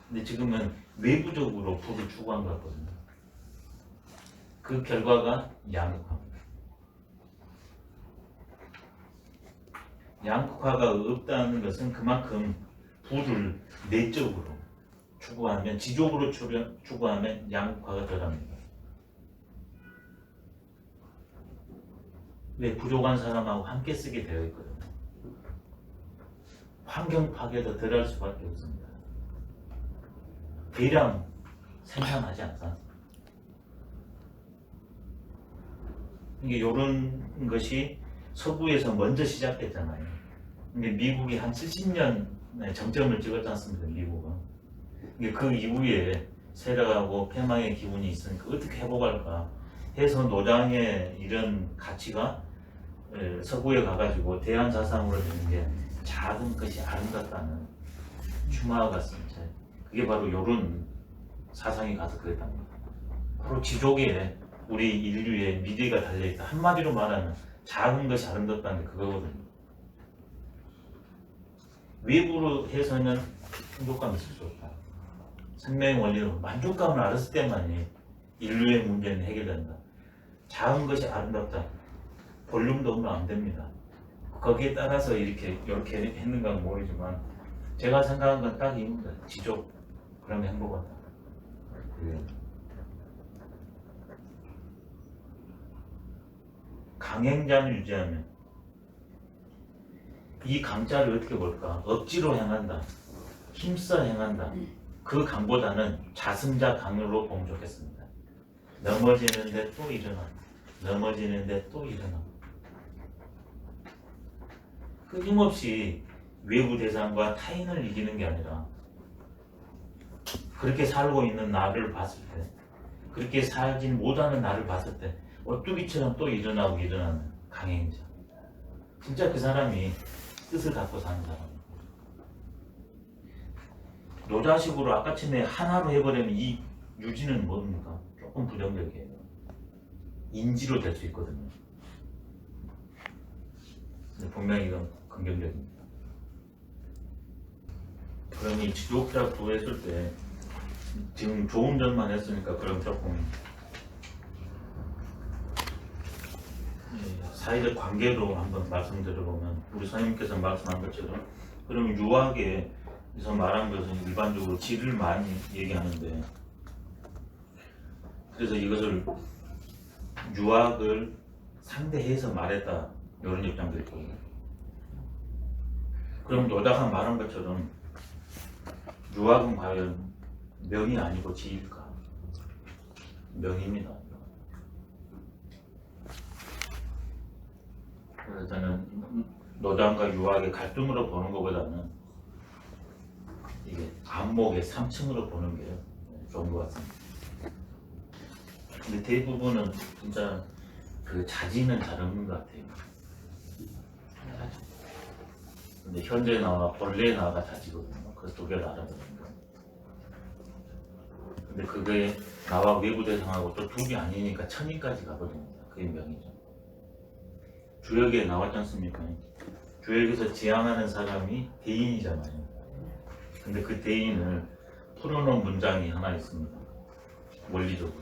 S1: 근데 지금은 외부적으로 부를 추구한 것 같거든요. 그 결과가 양극화입니다. 양극화가 없다는 것은 그만큼 부를 내적으로 추구하면, 지적으로 추구하면 양극화가 덜합니다. 왜? 부족한 사람하고 함께 쓰게 되어 있거든요. 환경 파괴도 덜할 수밖에 없습니다. 대량 생산하지 않습니다. 이게 이런 것이 서구에서 먼저 시작됐잖아요. 근데 미국이 한 70년에 정점을 찍었지 않습니까? 미국은. 이게 그 이후에 세력하고 패망의 기운이 있으니까 어떻게 회복할까 해서 노장의 이런 가치가 서구에 가가지고 대한사상으로 되는 게 작은 것이 아름답다는 추마가 같습니다. 그게 바로 이런 사상이 가서 그랬답니다. 바로 지족에 우리 인류의 미래가 달려있다. 한마디로 말하면 작은 것이 아름답다는 게 그거거든요. 외부로 해서는 행복감이 있을 수 없다. 생명의 원리로 만족감을 알았을 때만이 인류의 문제는 해결된다. 작은 것이 아름답다. 볼륨도 오면 안 됩니다. 거기에 따라서 이렇게 했는가 모르지만 제가 생각한 건 딱 이겁니다. 지족, 그러면 행복하다. 강행자를 유지하면 이 강자를 어떻게 볼까? 억지로 행한다. 힘써 행한다. 그 강보다는 자승자 강으로 보면 좋겠습니다. 넘어지는데 또 일어나. 넘어지는데 또 일어나. 끊임없이 외부 대상과 타인을 이기는 게 아니라 그렇게 살고 있는 나를 봤을 때, 그렇게 살진 못하는 나를 봤을 때 오뚜기처럼 또 일어나고 일어나는 강행자. 진짜 그 사람이 뜻을 갖고 사는 사람입니다. 노자식으로 아까처럼 하나로 해버리면 이 유지는 뭡니까? 조금 부정적이에요. 인지로 될 수 있거든요. 근데 분명히 이건 긍정적입니다. 그러니 지도자 구했을 때 지금 좋은 점만 했으니까 그럼 조금 사회적 관계로 한번 말씀드려보면 우리 선생님께서 말씀한 것처럼 그럼 유학에서 말한 것은 일반적으로 질을 많이 얘기하는데 그래서 이것을 유학을 상대해서 말했다 이런 입장도 있고 그럼 노다가 말한 것처럼 유학은 과연 명이 아니고 지일까? 명입니다. 그래서 저는 노장과 유학의 갈등으로 보는 것보다는 이게 안목의 3층으로 보는 게 좋은 것 같습니다. 근데 대부분은 진짜 그 자지는 잘 없는 것 같아요. 근데 현재 나와 본래 나가 자지거든요. 그 두 개를 알아보는 거. 근데 그게 나와 외부 대상하고 또 둘이 아니니까 천인까지 가거든요. 그게 명이죠. 주역에 나왔지 않습니까? 주역에서 지향하는 사람이 대인이잖아요. 근데 그 대인을 풀어놓은 문장이 하나 있습니다. 원리적으로.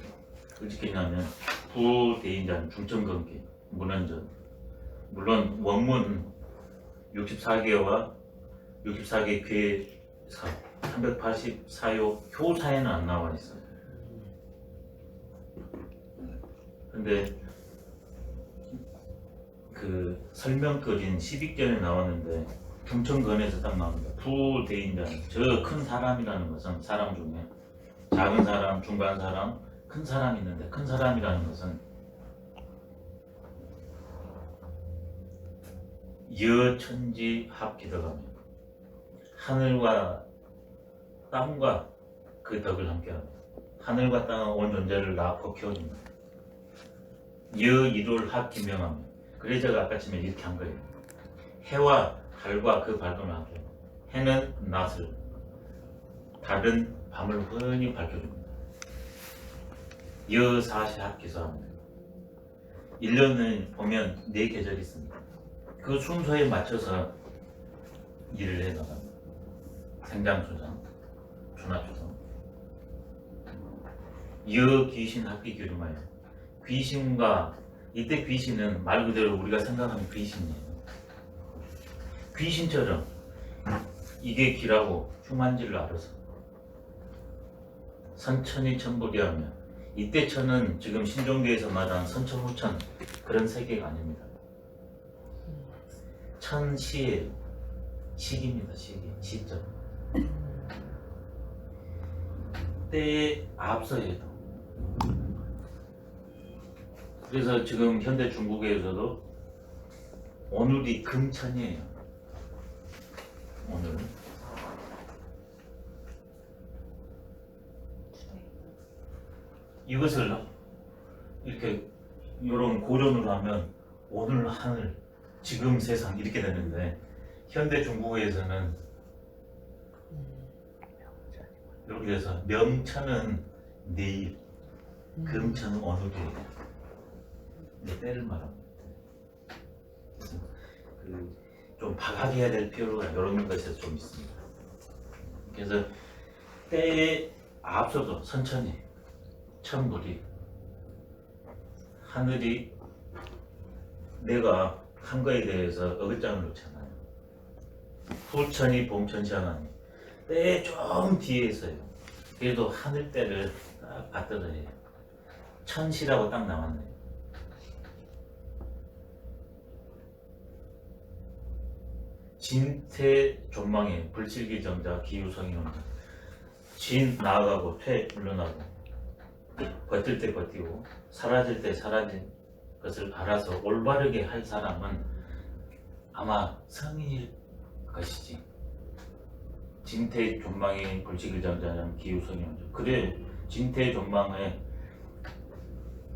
S1: 어떻게냐면 부대인자는 중천관계, 문헌전. 물론 원문 64개와 64개 괴사 384요 효사에는 안 나와 있어요. 근데 그 설명글인 12견에 나왔는데 중천건에서 딱 나옵니다. 부대인자는 저 큰 사람이라는 것은 사람 중에 작은 사람, 중간 사람, 큰 사람이 있는데 큰 사람이라는 것은 여천지 합기덕하며 하늘과 땅과 그 덕을 함께합니다. 하늘과 땅은 온 존재를 낳고 키워줍니다. 여일을 합기명하며 그래서 제가 아까쯤에 이렇게 한 거예요. 해와 달과 그 밝음을 함께 해는 낮을 달은 밤을 훤히 밝혀줍니다. 여사시 합기서합니다. 1년을 보면 4계절이 있습니다. 그 순서에 맞춰서 일을 해나갑니다. 생장수장, 준하추장. 여귀신 합기규름하여 귀신과 이때 귀신은 말 그대로 우리가 생각하는 귀신이에요. 귀신처럼 이게 기라고 흉한지를 알아서 선천이 천불이하며 이때 천은 지금 신종교에서 말하는 선천후천 그런 세계가 아닙니다. 천시예요. 시기입니다. 시기. 시점. 때에 앞서 해도 그래서 지금 현대 중국에서도 오늘이 금천이에요. 오늘은 이것을 이렇게 이런 고전으로 하면 오늘 하늘 지금 세상 이렇게 되는데 현대 중국에서는 이렇게 해서 명천은 내일 금천은 오늘이에요. 때를 말합니다. 좀 파악해야 될 필요가 이런 것이 좀 있습니다. 그래서 때에 앞서도 선천이 천불이 하늘이 내가 한 거에 대해서 어긋장을 놓잖아요. 후천이 봄천시하나니 때에 좀 뒤에 있어요. 그래도 하늘 때를 딱 받들어야 해요. 천시라고 딱 나왔네요. 진퇴 존망에 불칠기정자 기후성이옵니다. 진 나아가고 퇴 물러나고 버틸 때 버티고 사라질 때 사라진 것을 알아서 올바르게 할 사람은 아마 성인일 것이지. 진퇴 존망에 불칠기정자는 기후성이옵니다. 그래 진퇴 존망의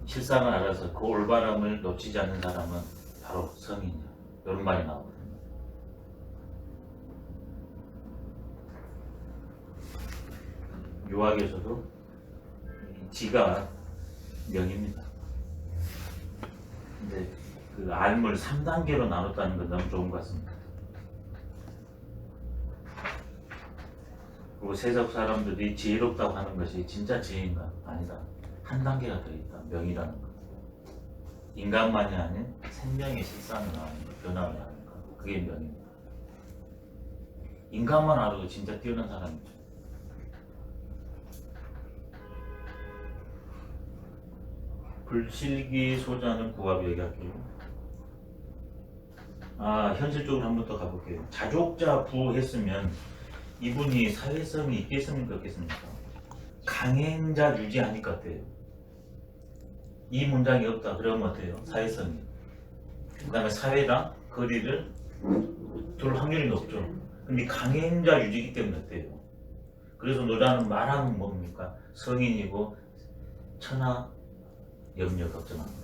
S1: 실상을 알아서 그 올바름을 놓치지 않는 사람은 바로 성인이야. 이런 말이 나오거든요. 유학에서도 지가 명입니다. 근데 그 알물 3단계로 나눴다는 건 너무 좋은 것 같습니다. 그리고 세상 사람들이 지혜롭다고 하는 것이 진짜 지혜인가? 아니다. 한 단계가 더 있다. 명이라는 것. 인간만이 아닌 생명의 실상을 하는 것, 변화를 하는 것. 그게 명입니다. 인간만 알아도 진짜 뛰어난 사람이죠. 불실기 소자는 구합 얘기할게요. 현실적으로 한 번 더 가볼게요. 자족자 부했으면 이분이 사회성이 있겠습니까? 없겠습니까? 강행자 유지하니까 어때요? 이 문장이 없다. 그러면 어때요? 사회성이. 그 다음에 사회랑 거리를 둘 확률이 높죠. 근데 강행자 유지이기 때문에 어때요? 그래서 너라는 말하면 뭡니까? 성인이고 천하 염려 걱정합니다.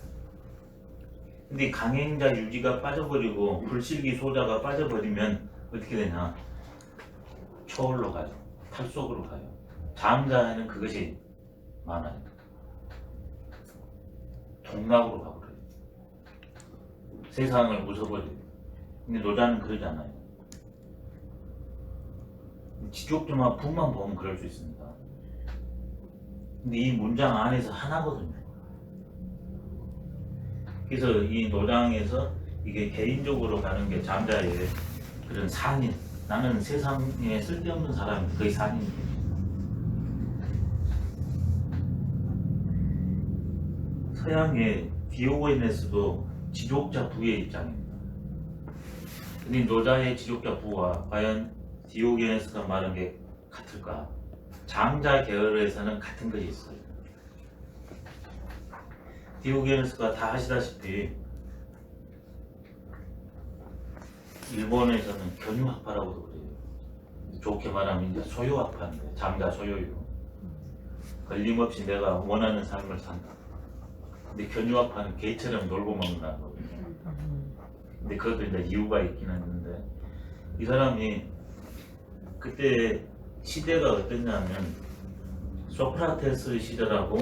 S1: 근데 강행자 유지가 빠져버리고 불실기 소자가 빠져버리면 어떻게 되냐? 초월로 가요. 탈속으로 가요. 장자에는 그것이 많아요. 동락으로 가버려요. 세상을 웃어버려요. 근데 노자는 그러지 않아요. 지족주만 부만 보면 그럴 수 있습니다. 근데 이 문장 안에서 하나거든요. 그래서 이 노장에서 이게 개인적으로 가는 게 장자의 그런 산인, 나는 세상에 쓸데없는 사람이 거의 산인이에요. 서양의 디오게네스도 지족자 부의 입장입니다. 근데 노자의 지족자 부와 과연 디오게네스가 말한 게 같을까? 장자 계열에서는 같은 것이 있어요. 디오게네스가 다 아시다시피 일본에서는 견유학파라고도 그래요. 좋게 말하면 이제 소유학파인데 장자 소유유. 걸림없이 내가 원하는 삶을 산다. 근데 견유학파는 개처럼 놀고 먹는다는 거거든요. 근데 그것도 이제 이유가 있긴 했는데 이 사람이 그때 시대가 어땠냐면 소크라테스 시절하고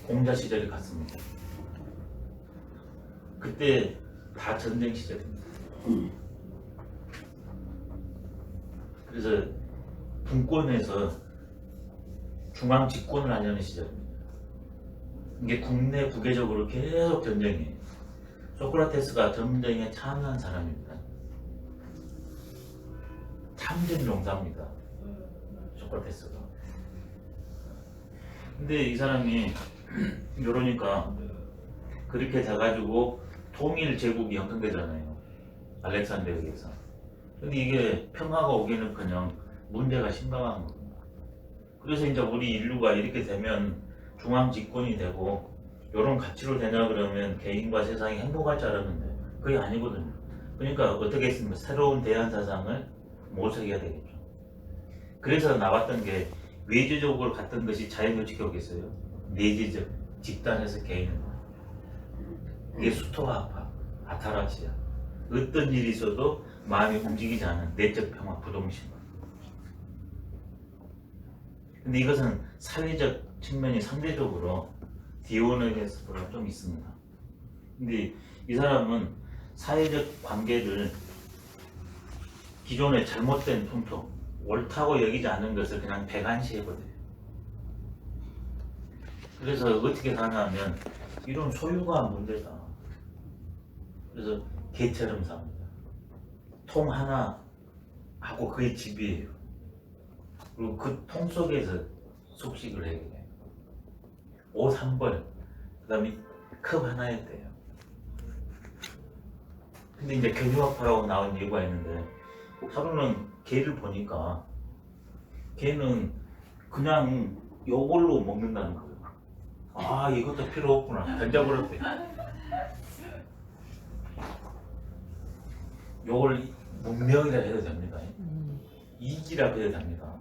S1: 공자 시절이 같습니다. 그때 다 전쟁 시절입니다. 그래서 분권에서 중앙 집권을 하려는 시절입니다. 이게 국내 국외적으로 계속 전쟁이에요. 소크라테스가 전쟁에 참여한 사람입니다. 참전 용사입니다. 소크라테스가. 근데 이 사람이 이러니까 그렇게 돼가지고 통일 제국이 형성되잖아요. 알렉산더에 의해서. 근데 이게 평화가 오기는 그냥 문제가 심각한 거예요. 그래서 이제 우리 인류가 이렇게 되면 중앙 집권이 되고 이런 가치로 되냐 그러면 개인과 세상이 행복할 줄 알았는데 그게 아니거든요. 그러니까 어떻게 했습니까? 새로운 대한 사상을 모색해야 되겠죠. 그래서 나왔던 게 외제적으로 갔던 것이 자연규칙이겠어요. 내재적, 집단에서 개인은. 이게 수토화파, 아타라시아. 어떤 일이 있어도 마음이 움직이지 않은 내적 평화, 부동심. 근데 이것은 사회적 측면이 상대적으로 디오네게스보다 좀 있습니다. 근데 이 사람은 사회적 관계를 기존의 잘못된 풍토, 옳다고 여기지 않는 것을 그냥 배관시해버려요. 그래서 어떻게 사냐면 이런 소유가 문제다. 그래서 개처럼 삽니다. 통 하나 하고 그게 집이에요. 그리고 그 통 속에서 숙식을 해요. 옷 한 벌, 그 다음에 컵 하나였대요. 근데 이제 견유학파라고 나온 이유가 있는데 하루는 개를 보니까 개는 그냥 요걸로 먹는다는 거예요. 아, 이것도 필요 없구나. 던져버렸대. 요걸 문명이라 해도 됩니다. 이기라 해도 됩니다.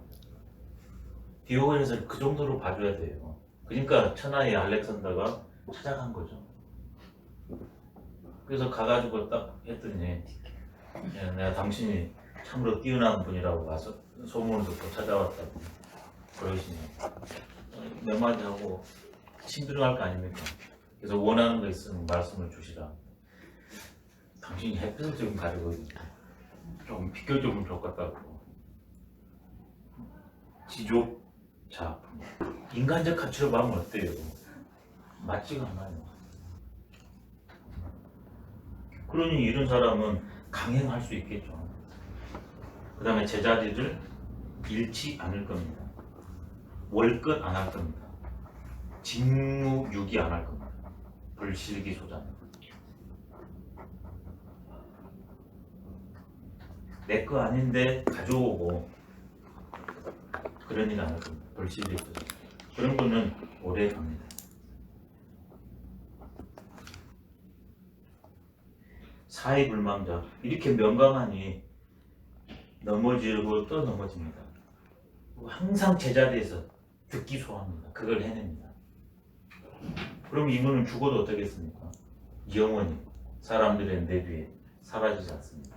S1: 디오게네스를 그 정도로 봐줘야 돼요. 그러니까 천하의 알렉산더가 찾아간 거죠. 그래서 가가지고 딱 했더니 내가 당신이 참으로 뛰어난 분이라고 가서 소문을 듣고 찾아왔다고 그러시네. 몇 마디 하고 침 들어갈 거 아닙니까? 그래서 원하는 거 있으면 말씀을 주시라. 당신이 햇빛을 지금 가지고 좀 비켜주면 좋겠다고. 지족자 인간적 가치로 보면 어때요? 맞지가 않아요. 그러니 이런 사람은 강행할 수 있겠죠. 그 다음에 제자리를 잃지 않을 겁니다. 월끝 안 할 겁니다. 직무유기 안 할 겁니다. 불실기소자는. 내 거 아닌데 가져오고 그런 일 안 할 겁니다. 불실기소자. 그런 거는 오래 갑니다. 사회불망자 이렇게 명강하니 넘어지고 또 넘어집니다. 항상 제자리에서 득기소합니다. 그걸 해냅니다. 그럼 이분은 죽어도 어떻겠습니까? 영원히 사람들의 내뒤에 사라지지 않습니다.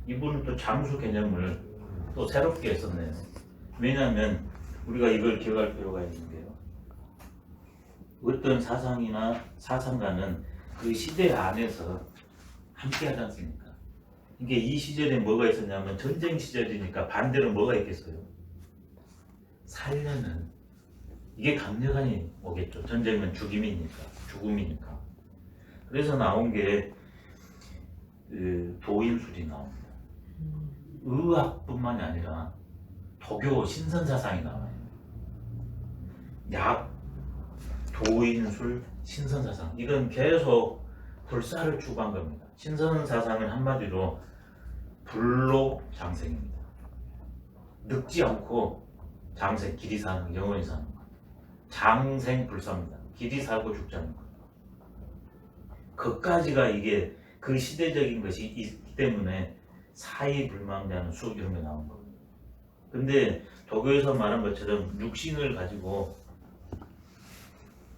S1: 이분은 또 장수 개념을 또 새롭게 썼네요. 왜냐하면 우리가 이걸 기억할 필요가 있는 게요. 어떤 사상이나 사상가는 그 시대 안에서 함께 하지 않습니까? 이게 이 시절에 뭐가 있었냐면 전쟁 시절이니까 반대로 뭐가 있겠어요? 살려는 이게 강력하니 오겠죠. 전쟁은 죽음이니까. 그래서 나온 게 그 도인술이 나옵니다. 의학뿐만이 아니라 도교 신선사상이 나와요. 약, 도인술, 신선사상 이건 계속 불사를 추구한 겁니다. 신선사상은 한마디로 불로장생입니다. 늙지 않고 장생, 길이 사는, 영원히 사는 것. 장생불사입니다. 길이 살고 죽지 않는 것. 그까지가 이게 그 시대적인 것이 있기 때문에 사이불망자는 수 이런 게 나온 겁니다. 근데 도교에서 말한 것처럼 육신을 가지고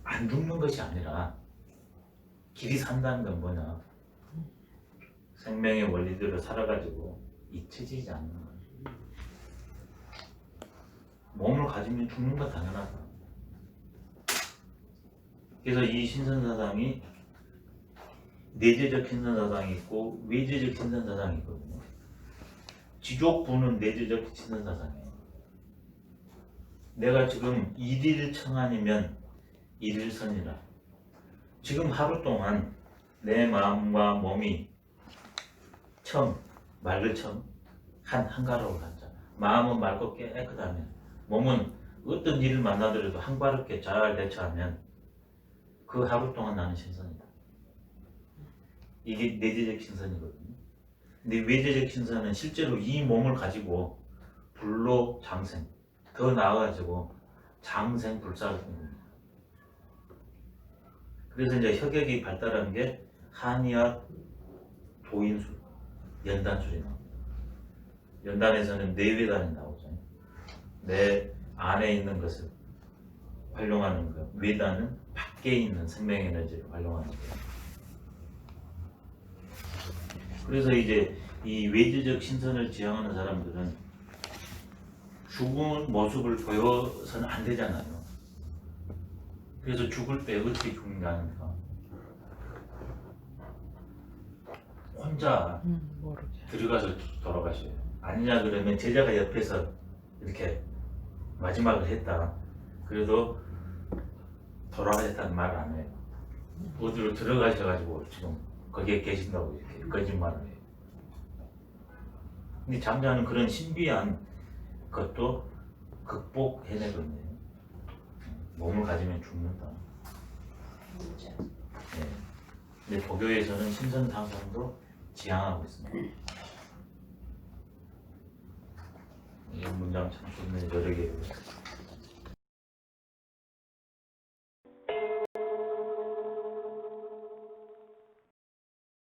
S1: 안 죽는 것이 아니라 길이 산다는 건 뭐냐? 생명의 원리대로 살아가지고 잊혀지지 않는 거예요. 몸을 가지면 죽는 건 당연하다. 그래서 이 신선사상이 내재적 신선사상이 있고 외재적 신선사상이 있거든요. 지족부는 내재적 신선사상이에요. 내가 지금 일일청안이면 일일선이라. 지금 하루 동안 내 마음과 몸이 맑을 한가로울 한자. 마음은 맑고 깨끗하면 몸은 어떤 일을 만나더라도 한가롭게 잘 대처하면 그 하루 동안 나는 신선이다. 이게 내재적 신선이거든요. 근데 외재적 신선은 실제로 이 몸을 가지고 불로 장생, 더 나아가지고 장생불사를 합니다. 그래서 이제 혁혁이 발달한 게 한의학, 도인술, 연단술이 나옵니다. 연단에서는 내외단이 나오죠. 내 안에 있는 것을 활용하는 것, 외단은 밖에 있는 생명 에너지를 활용하는 거예요. 그래서 이제 이 외재적 신선을 지향하는 사람들은 죽은 모습을 보여서는 안 되잖아요. 그래서 죽을 때 어떻게 죽는가 하니까 혼자
S2: 모르게.
S1: 들어가서 돌아가셔요. 아니냐 그러면 제자가 옆에서 이렇게 마지막을 했다. 그래도 돌아가셨다는 말을 안 해요. 어디로 들어가셔가지고 지금 거기에 계신다고 이렇게 거짓말을 해요. 근데 장자는 그런 신비한 것도 극복해내거든요. 몸을 가지면 죽는다. 네. 근데 도교에서는 신선상상도 지향하고 있습니다. 이 문장 참 좋네. 여러 개예요.